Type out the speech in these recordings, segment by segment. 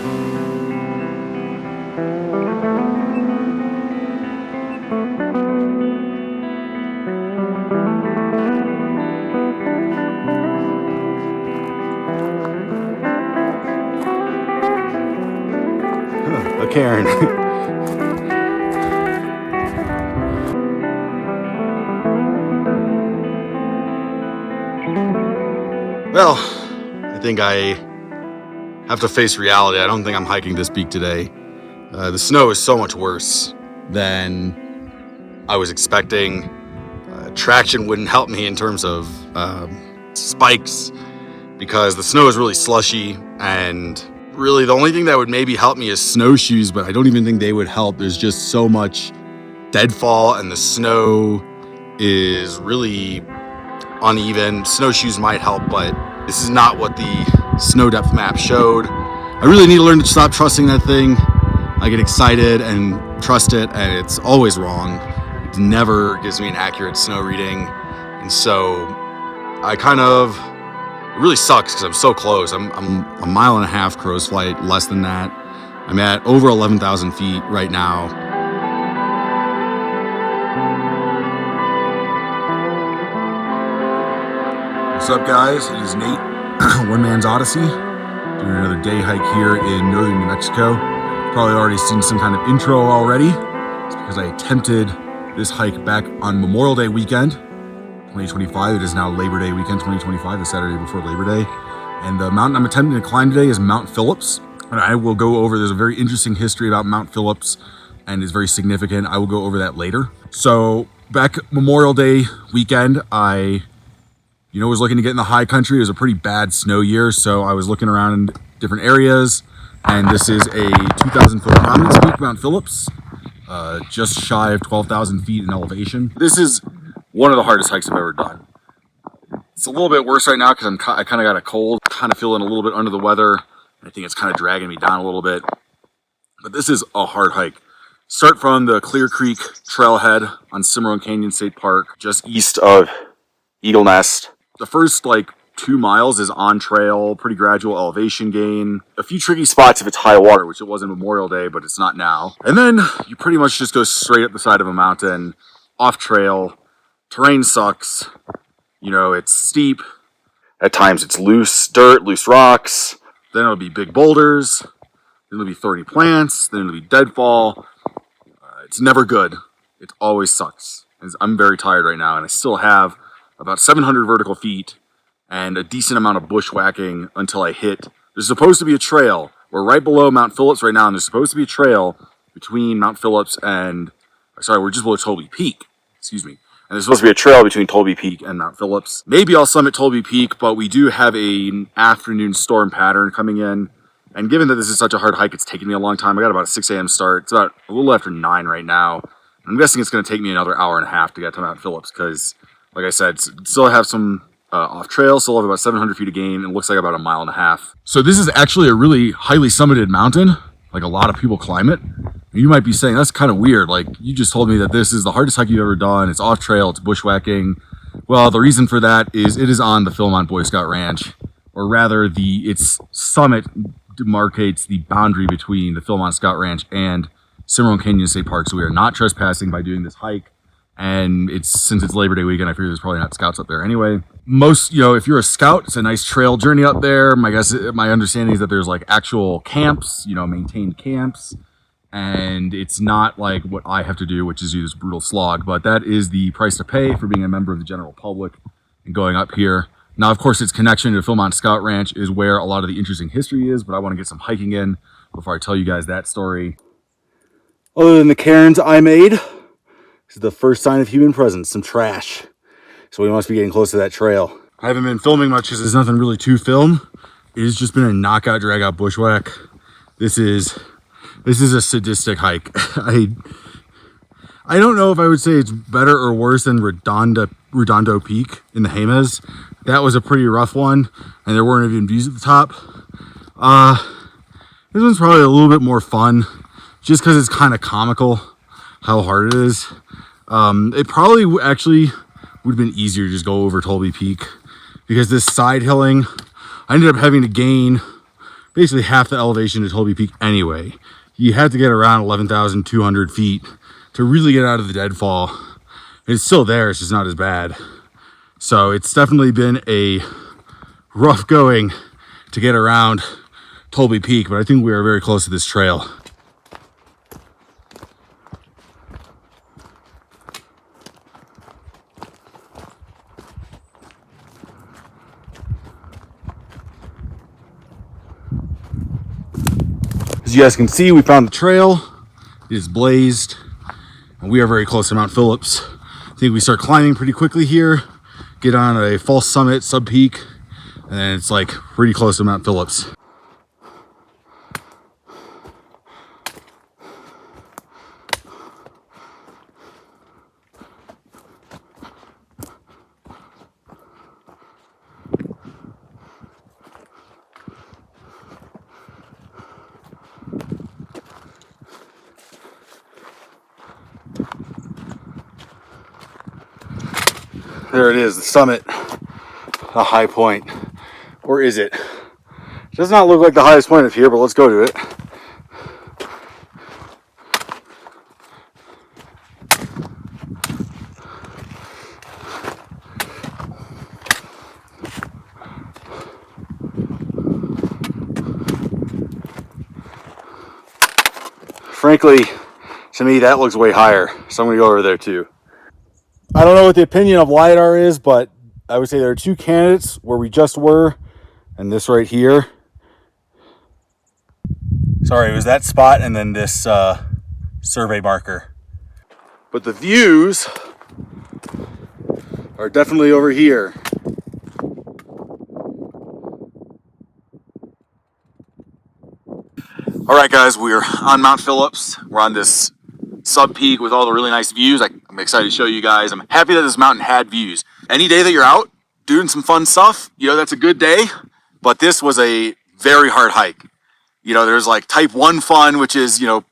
A cairn. Well, I think I have to face reality. I don't think I'm hiking this peak today. The snow is so much worse than I was expecting. Traction wouldn't help me in terms of spikes because the snow is really slushy, and really the only thing that would maybe help me is snowshoes, but I don't even think they would help. There's just so much deadfall and the snow is really uneven. Snowshoes might help, but this is not what the snow depth map showed. I really need to learn to stop trusting that thing. I get excited and trust it, and it's always wrong. It never gives me an accurate snow reading, and so it really sucks because I'm so close. I'm a mile and a half crow's flight, less than that. I'm at over 11,000 feet right now. What's up, guys? It is Nate, One Man's Odyssey, doing another day hike here in northern New Mexico. Probably already seen some kind of intro already. It's because I attempted this hike back on Memorial Day weekend, 2025. It is now Labor Day weekend 2025, the Saturday before Labor Day. And the mountain I'm attempting to climb today is Mount Phillips. And I will go over, there's a very interesting history about Mount Phillips and it's very significant. I will go over that later. So back Memorial Day weekend, I was looking to get in the high country. It was a pretty bad snow year, so I was looking around in different areas, and this is a 2,000-foot prominence peak, Mount Phillips, just shy of 12,000 feet in elevation. This is one of the hardest hikes I've ever done. It's a little bit worse right now because I kind of got a cold, kind of feeling a little bit under the weather. I think it's kind of dragging me down a little bit, but this is a hard hike. Start from the Clear Creek trailhead on Cimarron Canyon State Park, just east of Eagle Nest. The first 2 miles is on trail, pretty gradual elevation gain. A few tricky spots if it's high water, which it was in Memorial Day, but it's not now. And then you pretty much just go straight up the side of a mountain, off trail. Terrain sucks. It's steep. At times it's loose dirt, loose rocks. Then it'll be big boulders. Then it'll be thorny plants. Then it'll be deadfall. It's never good. It always sucks. I'm very tired right now, and I still have about 700 vertical feet and a decent amount of bushwhacking until I hit. There's supposed to be a trail. We're right below Mount Phillips right now, and there's supposed to be a trail between Mount Phillips and, we're just below Tolby Peak, excuse me. And there's supposed to be a trail between Tolby Peak and Mount Phillips. Maybe I'll summit Tolby Peak, but we do have an afternoon storm pattern coming in. And given that this is such a hard hike, it's taking me a long time. I got about a 6 a.m. start. It's about a little after 9 right now. I'm guessing it's going to take me another hour and a half to get to Mount Phillips because, like I said, still have some off trail, still have about 700 feet of gain, and it looks like about a mile and a half. So this is actually a really highly summited mountain. A lot of people climb it. You might be saying, that's kind of weird. You just told me that this is the hardest hike you've ever done. It's off trail, it's bushwhacking. Well, the reason for that is it is on the Philmont Boy Scout Ranch, or rather its summit demarcates the boundary between the Philmont Scout Ranch and Cimarron Canyon State Park. So we are not trespassing by doing this hike. And since it's Labor Day weekend, I figure there's probably not scouts up there anyway. Most, if you're a scout, it's a nice trail journey up there. My understanding is that there's actual camps, maintained camps. And it's not like what I have to do, which is do this brutal slog. But that is the price to pay for being a member of the general public and going up here. Now, of course, its connection to Philmont Scout Ranch is where a lot of the interesting history is, but I want to get some hiking in before I tell you guys that story. Other than the cairns I made, this is the first sign of human presence, some trash. So we must be getting close to that trail. I haven't been filming much because there's nothing really to film. It has just been a knockout, drag out bushwhack. This is a sadistic hike. I don't know if I would say it's better or worse than Redondo Peak in the Jemez. That was a pretty rough one, and there weren't even views at the top. This one's probably a little bit more fun, just because it's kind of comical how hard it is. It probably actually would have been easier to just go over Tolby Peak, because this side hilling, I ended up having to gain basically half the elevation to Tolby Peak anyway. You had to get around 11,200 feet to really get out of the deadfall. It's still there, it's just not as bad. So it's definitely been a rough going to get around Tolby Peak, but I think we are very close to this trail. As you guys can see, we found the trail. It is blazed, and we are very close to Mount Phillips. I think we start climbing pretty quickly here, get on a false summit, sub peak, and then it's like pretty close to Mount Phillips. There it is, the summit, a high point. Or is it? It does not look like the highest point of here, but let's go to it. Frankly, to me, that looks way higher, so I'm gonna go over there too. I don't know what the opinion of LiDAR is, but I would say there are two candidates where we just were, and this right here. Sorry, it was that spot and then this survey marker. But the views are definitely over here. All right, guys, we're on Mount Phillips. We're on this sub peak with all the really nice views. I'm excited to show you guys. I'm happy that this mountain had views. Any day that you're out doing some fun stuff, you know, that's a good day. But this was a very hard hike. You know, there's like type 1 fun, which is, you know,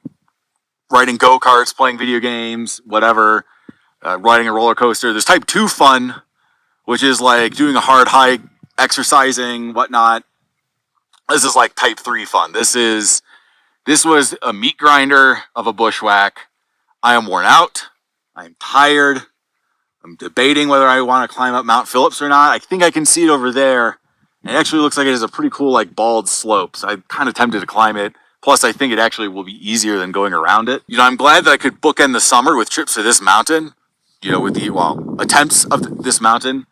riding go-karts, playing video games, whatever, riding a roller coaster. There's type 2 fun, which is like doing a hard hike, exercising, whatnot. This is like type 3 fun. This was a meat grinder of a bushwhack. I am worn out. I am tired. I'm debating whether I want to climb up Mount Phillips or not. I think I can see it over there. It actually looks like it is a pretty cool, like, bald slope. So I'm kind of tempted to climb it. Plus, I think it actually will be easier than going around it. You know, I'm glad that I could bookend the summer with trips to this mountain. You know, with the, attempts of this mountain.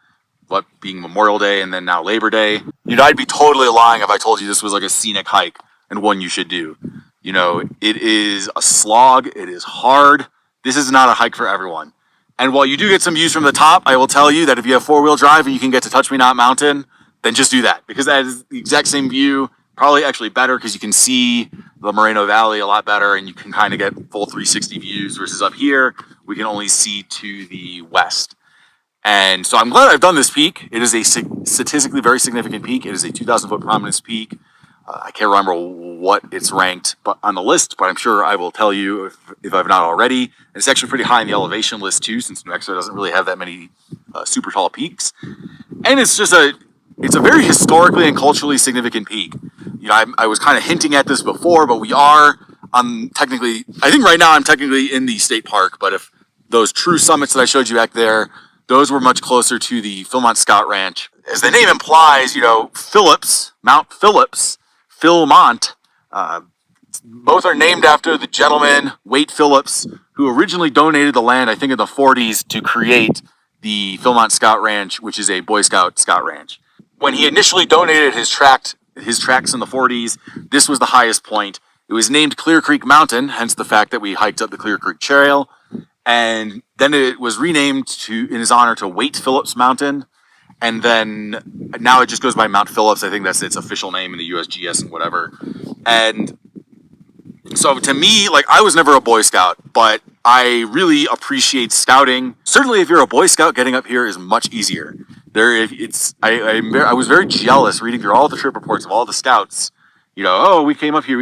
But being Memorial Day and then now Labor Day. You know, I'd be totally lying if I told you this was like a scenic hike and one you should do. You know, it is a slog. It is hard. This is not a hike for everyone. And while you do get some views from the top, I will tell you that if you have 4-wheel drive and you can get to Touch Me Not Mountain, then just do that. Because that is the exact same view, probably actually better because you can see the Moreno Valley a lot better and you can kind of get full 360 views versus up here, we can only see to the west. And so I'm glad I've done this peak. It is a statistically very significant peak. It is a 2,000-foot prominence peak. I can't remember what it's ranked on the list, but I'm sure I will tell you if I've not already. And it's actually pretty high in the elevation list too, since New Mexico doesn't really have that many super tall peaks. And it's a very historically and culturally significant peak. You know, I was kind of hinting at this before, but I think right now I'm technically in the state park, but if those true summits that I showed you back there, those were much closer to the Philmont Scout Ranch. As the name implies, you know, Phillips, Mount Phillips, Philmont, both are named after the gentleman, Wade Phillips, who originally donated the land, I think in the 40s, to create the Philmont Scout Ranch, which is a Boy Scout ranch. When he initially donated his tracts in the 40s, this was the highest point. It was named Clear Creek Mountain, hence the fact that we hiked up the Clear Creek Trail. And then it was renamed in his honor to Wade Phillips Mountain. And then now it just goes by Mount Phillips. I think that's its official name in the USGS and whatever. And so to me, like, I was never a Boy Scout, but I really appreciate scouting. Certainly if you're a Boy Scout, getting up here is much easier. I was very jealous reading through all the trip reports of all the scouts. You know, oh, we came up here,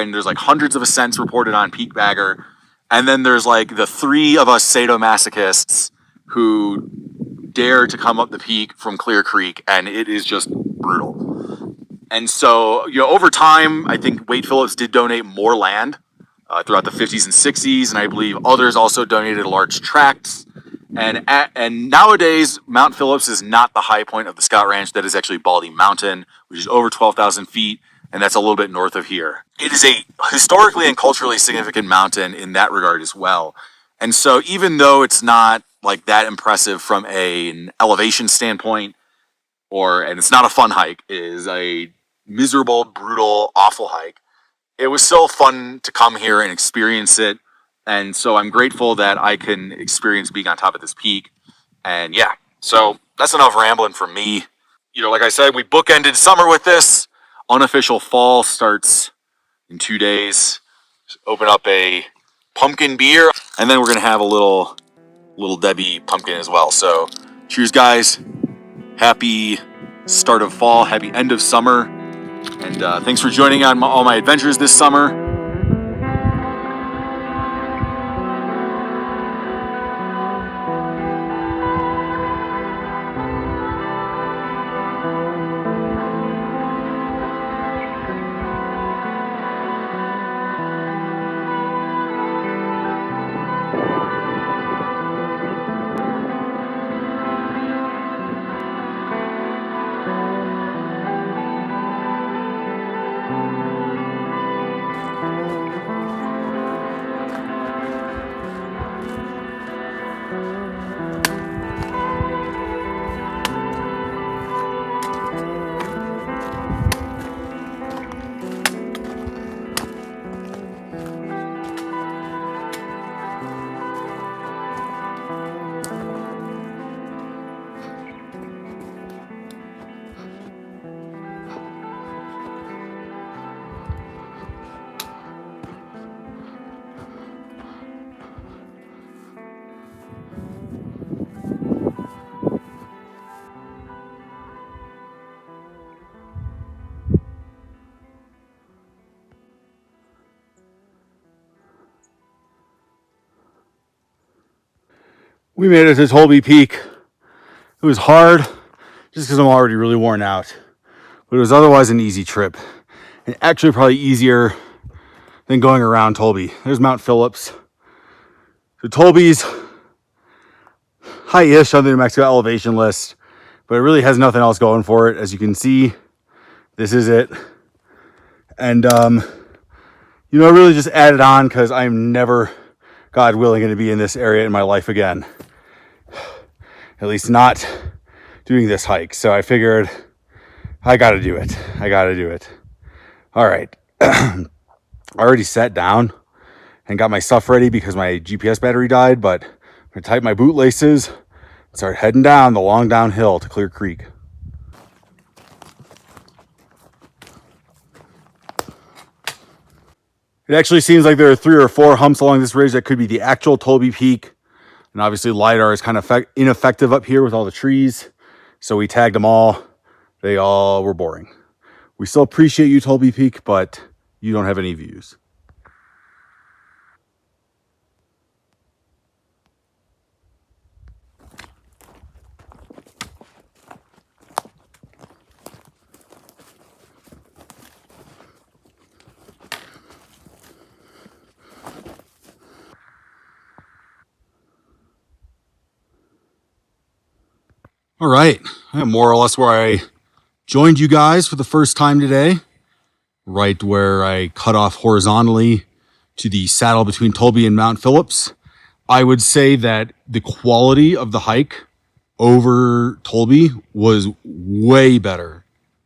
and there's like hundreds of ascents reported on Peak Bagger. And then there's like the 3 of us sadomasochists who dare to come up the peak from Clear Creek, and it is just brutal. And so, over time, I think Wade Phillips did donate more land throughout the 50s and 60s, and I believe others also donated large tracts. And nowadays, Mount Phillips is not the high point of the Scout Ranch. That is actually Baldy Mountain, which is over 12,000 feet, and that's a little bit north of here. It is a historically and culturally significant mountain in that regard as well. And so even though it's not like that impressive from an elevation standpoint, and it's not a fun hike, it is a miserable, brutal, awful hike. It was still fun to come here and experience it. And so I'm grateful that I can experience being on top of this peak. And yeah, so that's enough rambling from me. Like I said, we bookended summer with this. Unofficial fall starts in 2 days. Just open up a pumpkin beer, and then we're gonna have a little Debbie pumpkin as well. So cheers, guys. Happy start of fall, happy end of summer, and thanks for joining on all my adventures this summer. We made it to Tolby Peak. It was hard just because I'm already really worn out, but it was otherwise an easy trip, and actually probably easier than going around Tolby. There's Mount Phillips. So Tolby's high-ish on the New Mexico elevation list, but it really has nothing else going for it. As you can see, this is it. And, I really just added on because I'm never, God willing, going to be in this area in my life again. At least not doing this hike. So I figured I got to do it. All right. I already sat down and got my stuff ready because my GPS battery died, but I'm going to tighten my boot laces and start heading down the long downhill to Clear Creek. It actually seems like there are 3 or 4 humps along this ridge that could be the actual Tolby Peak. And obviously LiDAR is kind of ineffective up here with all the trees. So we tagged them all. They all were boring. We still appreciate you, Tolby Peak, but you don't have any views. All right, more or less where I joined you guys for the first time today, right where I cut off horizontally to the saddle between Tolby and Mount Phillips. I would say that the quality of the hike over Tolby was way better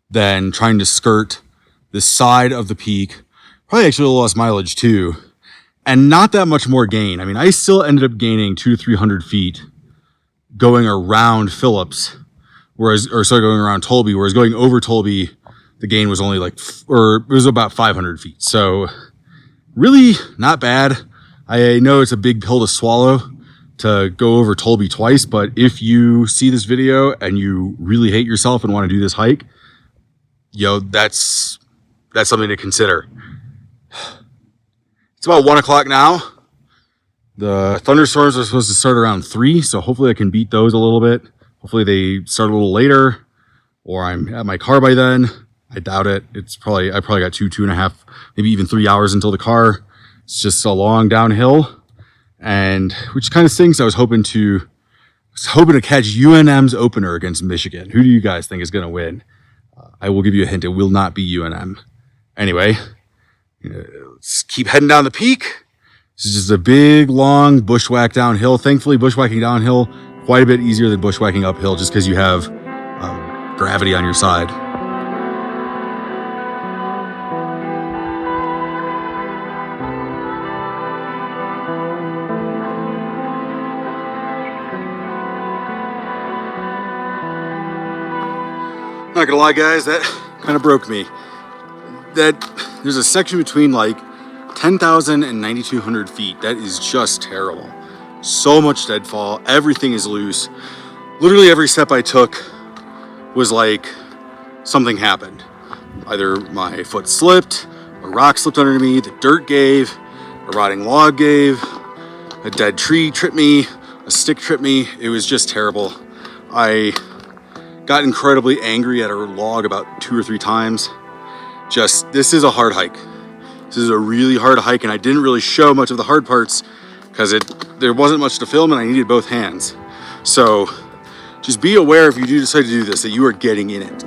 than trying to skirt the side of the peak. Probably actually a little less mileage too, and not that much more gain. I mean, I still ended up gaining 200 to 300 feet going around Phillips, going around Tolby, whereas going over Tolby, the gain was only it was about 500 feet. So really not bad. I know it's a big pill to swallow to go over Tolby twice, but if you see this video and you really hate yourself and want to do this hike, that's something to consider. It's about 1 o'clock now. The thunderstorms are supposed to start around 3, so hopefully I can beat those a little bit. Hopefully they start a little later, or I'm at my car by then. I doubt it. I probably got 2.5, maybe even 3 hours until the car. It's just a long downhill, and which kind of stinks. I was hoping to catch UNM's opener against Michigan. Who do you guys think is going to win? I will give you a hint. It will not be UNM. Anyway, let's keep heading down the peak. This is just a big, long bushwhack downhill. Thankfully, bushwhacking downhill quite a bit easier than bushwhacking uphill, just because you have gravity on your side. Not gonna lie, guys, that kind of broke me. That there's a section between like 10,000 and 9,200 feet. That is just terrible. So much deadfall. Everything is loose. Literally every step I took was like something happened. Either my foot slipped, a rock slipped under me, the dirt gave, a rotting log gave, a dead tree tripped me, a stick tripped me. It was just terrible. I got incredibly angry at a log about 2 or 3 times. This is a hard hike. This is a really hard hike, and I didn't really show much of the hard parts because there wasn't much to film and I needed both hands. So just be aware if you do decide to do this that you are getting in it.